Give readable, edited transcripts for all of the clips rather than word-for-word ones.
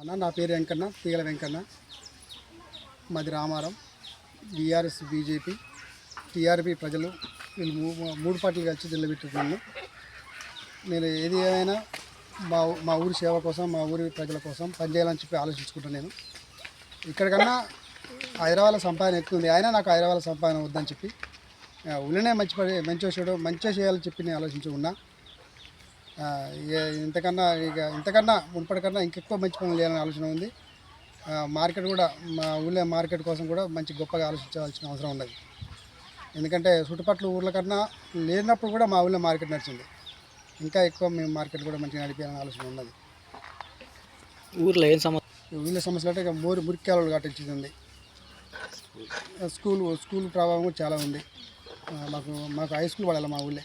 నా పేరు వెంకన్న, తీగల వెంకన్న. మాది రామారం. బీఆర్ఎస్, బీజేపీ, టీఆర్పీ ప్రజలు వీళ్ళు మూడు పార్టీలు కలిసి నిలబెట్టుకున్నాను. నేను ఏది ఏమైనా మా ఊరి సేవ కోసం, మా ఊరి ప్రజల కోసం పనిచేయాలని చెప్పి ఆలోచించుకుంటాను. నేను ఇక్కడికన్నా హైదరాబాద్లో సంపాదన ఎక్కువ ఉంది, అయినా నాకు హైదరాబాద్లో సంపాదన వద్దని చెప్పి ఊళ్ళోనే మంచిగా చేయాలని చెప్పి నేను ఆలోచించుకున్నా. ఇంతకన్నా మునుపటికన్నా ఇంకెక్కువ మంచి పనులు చేయాలని ఆలోచన ఉంది. మార్కెట్ కూడా మా ఊళ్ళో మార్కెట్ కోసం కూడా మంచి గొప్పగా ఆలోచించాల్సిన అవసరం ఉన్నది. ఎందుకంటే చుట్టుపక్కల ఊర్ల కన్నా లేనప్పుడు కూడా మా ఊళ్ళో మార్కెట్ నడిచింది. ఇంకా ఎక్కువ మేము మార్కెట్ కూడా మంచిగా నడిపేయాలని ఆలోచన ఉన్నది. ఊళ్ళో ఏం సమస్యలు అంటే ఇక మురికాలు కట్టించింది ఉంది. స్కూల్ ప్రభావం కూడా చాలా ఉంది. మాకు హై స్కూల్ పడాలి మా ఊళ్ళో.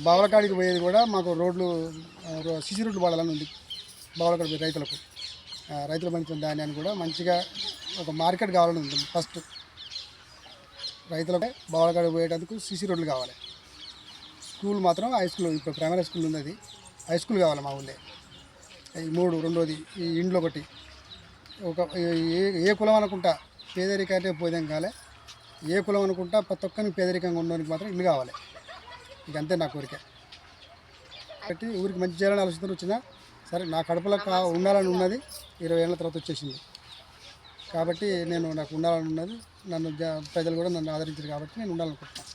బావలకాడికి పోయేది కూడా మాకు రోడ్లు సిసి రోడ్లు పడాలని ఉంది. బావలకాడి రైతులు పండించిన ధాన్యాన్ని కూడా మంచిగా ఒక మార్కెట్ కావాలని ఉంది. ఫస్ట్ రైతులకే బావలకాడికి పోయేటందుకు సిసి రోడ్లు కావాలి. స్కూల్ మాత్రం హై స్కూల్, ఇప్పుడు ప్రైమరీ స్కూల్ ఉన్నది, హై స్కూల్ కావాలి మా ఊళ్ళో. ఈ రెండోది ఈ ఇండ్లు ఒకటి. ఏ కులం అనుకుంటా పేదరికాన్ని పోదేం కాలే, ఏ కులం అనుకుంటా ప్రతి ఒక్కరిని పేదరికంగా ఉండడానికి మాత్రం ఇల్లు కావాలి. ఇక అంతే నా కోరిక. కాబట్టి ఊరికి మంచి చేయాలని ఆలోచన వచ్చినా సరే, నా కడుపులో ఉండాలని ఉన్నది. 20 ఏళ్ళ తర్వాత వచ్చేసింది కాబట్టి నాకు ఉండాలని ఉన్నది. ప్రజలు కూడా నన్ను ఆదరించారు కాబట్టి నేను ఉండాలనుకుంటున్నాను.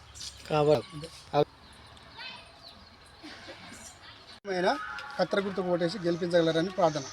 అయినా కత్తెర గుర్తుకు ఓటేసి గెలిపించగలరని ప్రార్థన.